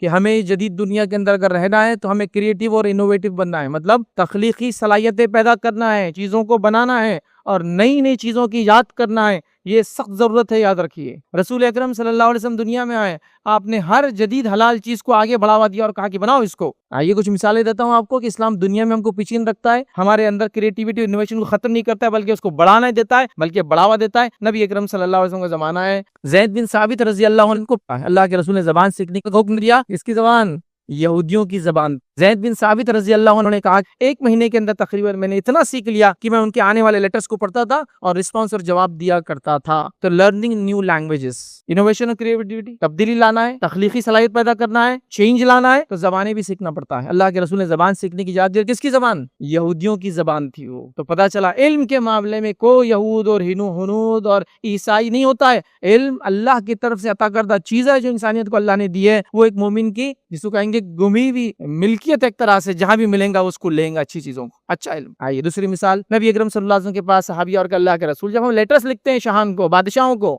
کہ ہمیں جدید دنیا کے اندر اگر رہنا ہے تو ہمیں کریٹیو اور انوویٹو بننا ہے، مطلب تخلیقی صلاحیتیں پیدا کرنا ہے، چیزوں کو بنانا ہے اور نئی نئی چیزوں کی یاد کرنا ہے. یہ سخت ضرورت ہے، یاد رکھیے. رسول اکرم صلی اللہ علیہ وسلم دنیا میں آئے، آپ نے ہر جدید حلال چیز کو آگے بڑھاوا دیا اور کہا کہ بناؤ اس کو. آئیے کچھ مثالیں دیتا ہوں آپ کو کہ اسلام دنیا میں ہم کو پیچھے نہیں رکھتا ہے، ہمارے اندر کریٹیوٹی انوویشن کو ختم نہیں کرتا ہے، بلکہ اس کو بڑھانا دیتا ہے، بلکہ بڑھاوا دیتا ہے. نبی اکرم صلی اللہ علیہ وسلم کا زمانہ ہے، زید بن ثابت رضی اللہ عنہ کو اللہ کے رسول نے زبان سیکھنے کا حکم دیا. اس کی زبان یہودیوں کی زبان. زید بن ثابت رضی اللہ عنہ نے کہا ایک مہینے کے اندر تقریباً میں نے اتنا سیکھ لیا کہ میں ان کے آنے والے لیٹرز کو پڑھتا تھا اور رسپانس اور جواب دیا کرتا تھا. تو لرننگ نیو لینگویجز، انوویشن اور کریٹیوٹی، تبدیلی لانا ہے، تخلیقی صلاحیت پیدا کرنا ہے، چینج لانا ہے، تو زبانیں بھی سیکھنا پڑتا ہے. اللہ کے رسول نے زبان سیکھنے کی اجازت دی. کس کی زبان؟ یہودیوں کی زبان تھی وہ. تو پتہ چلا علم کے معاملے میں کوئی یہود اور ہنود اور عیسائی نہیں ہوتا ہے. علم اللہ کی طرف سے عطا کردہ چیز ہے جو انسانیت کو اللہ نے دی ہے. وہ ایک مومن کی جس کو کہیں گے گمی ہوئی ملکیت، ایک طرح سے جہاں بھی ملیں گا اس کو لیں گا اچھی چیزوں کو، اچھا علم. آئیے دوسری مثال، نبی اکرم صلی اللہ علیہ وسلم کے پاس صحابیہ اور اللہ کے رسول، جب ہم لیٹرز لکھتے ہیں شاہان کو، بادشاہوں کو،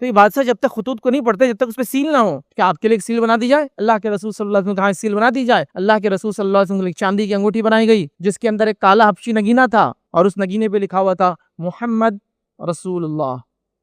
تو یہ بادشاہ جب تک خطوط کو نہیں پڑھتے جب تک اس پہ سیل نہ ہو، کہ آپ کے لیے ایک سیل بنا دی جائے. اللہ کے رسول صلی اللہ علیہ وسلم کہاں سیل بنا دی جائے. اللہ کے رسول صلی اللہ علیہ وسلم کے لیے چاندی کی انگوٹھی بنائی گئی جس کے اندر ایک کالا حبشی نگینہ تھا اور اس نگینے پہ لکھا ہوا تھا محمد رسول اللہ.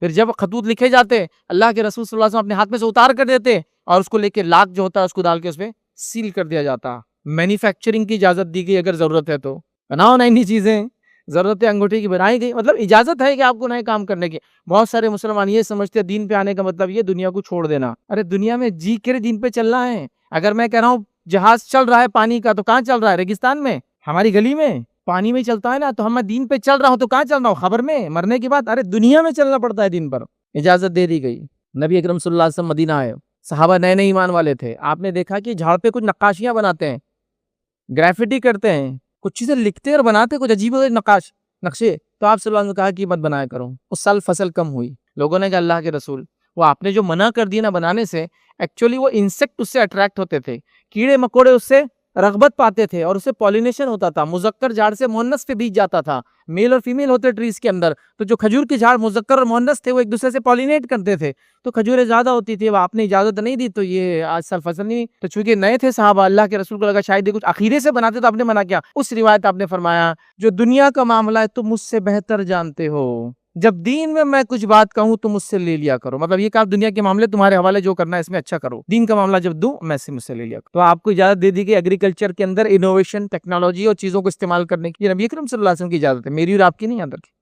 پھر جب خطوط لکھے جاتے اللہ کے رسول صلی اللہ علیہ وسلم اپنے ہاتھ میں سے اتار کر دیتے اور اس کو لے کے لاک جو ہوتا ہے اس کو ڈال کے اس پہ سیل کر دیا جاتا. مینوفیکچرنگ کی اجازت دی گئی، اگر ضرورت ہے تو بناؤ نئی نئی چیزیں. ضرورت انگوٹھی کی بنائی گئی، مطلب اجازت ہے کہ آپ کو نئے کام کرنے کی. بہت سارے مسلمان یہ سمجھتے ہیں دین پہ آنے کا مطلب یہ دنیا کو چھوڑ دینا. ارے دنیا میں جی کے دین پہ چلنا ہے. اگر میں کہہ رہا ہوں جہاز چل رہا ہے پانی کا، تو کہاں چل رہا ہے؟ ریگستان میں، ہماری گلی میں پانی میں چلتا ہے نا. تو میں دین پہ چل رہا ہوں تو کہاں چل رہا ہوں؟ خبر میں، مرنے کے بعد. ارے دنیا میں چلنا پڑتا ہے دین پر. اجازت دے دی گئی. نبی اکرم صلی اللہ علیہ وسلم مدینہ آئے، صحابہ نئے نئے ایمان والے تھے. آپ نے دیکھا کہ جھاڑ پہ کچھ نقاشیاں بناتے ہیں، گرافٹی کرتے ہیں، کچھ چیزیں لکھتے اور بناتے، کچھ عجیب نقشے. تو آپ صلی اللہ علیہ وسلم نے کہا کہ مت بنایا کرو. اس سال فصل کم ہوئی. لوگوں نے کہا اللہ کے رسول، وہ آپ نے جو منع کر دیا نا بنانے سے، ایکچولی وہ انسیکٹ اس سے اٹریکٹ ہوتے تھے، کیڑے مکوڑے اس سے رغبت پاتے تھے اور اس سے پولینیشن ہوتا تھا. مذکر جھاڑ سے مؤنث پہ بیج جاتا تھا. میل اور فیمیل ہوتے ٹریز کے اندر، تو جو کھجور کے جھاڑ مذکر اور مؤنث تھے وہ ایک دوسرے سے پولینیٹ کرتے تھے، تو کھجوریں زیادہ ہوتی تھی. وہ آپ نے اجازت نہیں دی تو یہ آج سال فصل نہیں. تو چونکہ نئے تھے صحابہ، اللہ کے رسول کو لگا شاید یہ کچھ عقیدے سے بناتے تو آپ نے منع کیا. اس روایت آپ نے فرمایا جو دنیا کا معاملہ ہے تم مجھ سے بہتر جانتے ہو، جب دین میں کچھ بات کہوں تو مجھ سے لے لیا کرو. مطلب یہ کہ آپ دنیا کے معاملے تمہارے حوالے جو کرنا ہے اس میں اچھا کرو، دین کا معاملہ جب دوں میں سے مجھ سے لے لیا کرو. تو آپ کو اجازت دے دی کہ ایگریکلچر کے اندر انوویشن، ٹیکنالوجی اور چیزوں کو استعمال کرنے کی نبی اکرم صلی اللہ علیہ وسلم کی اجازت ہے، میری اور آپ کی نہیں. یاد رکھیں.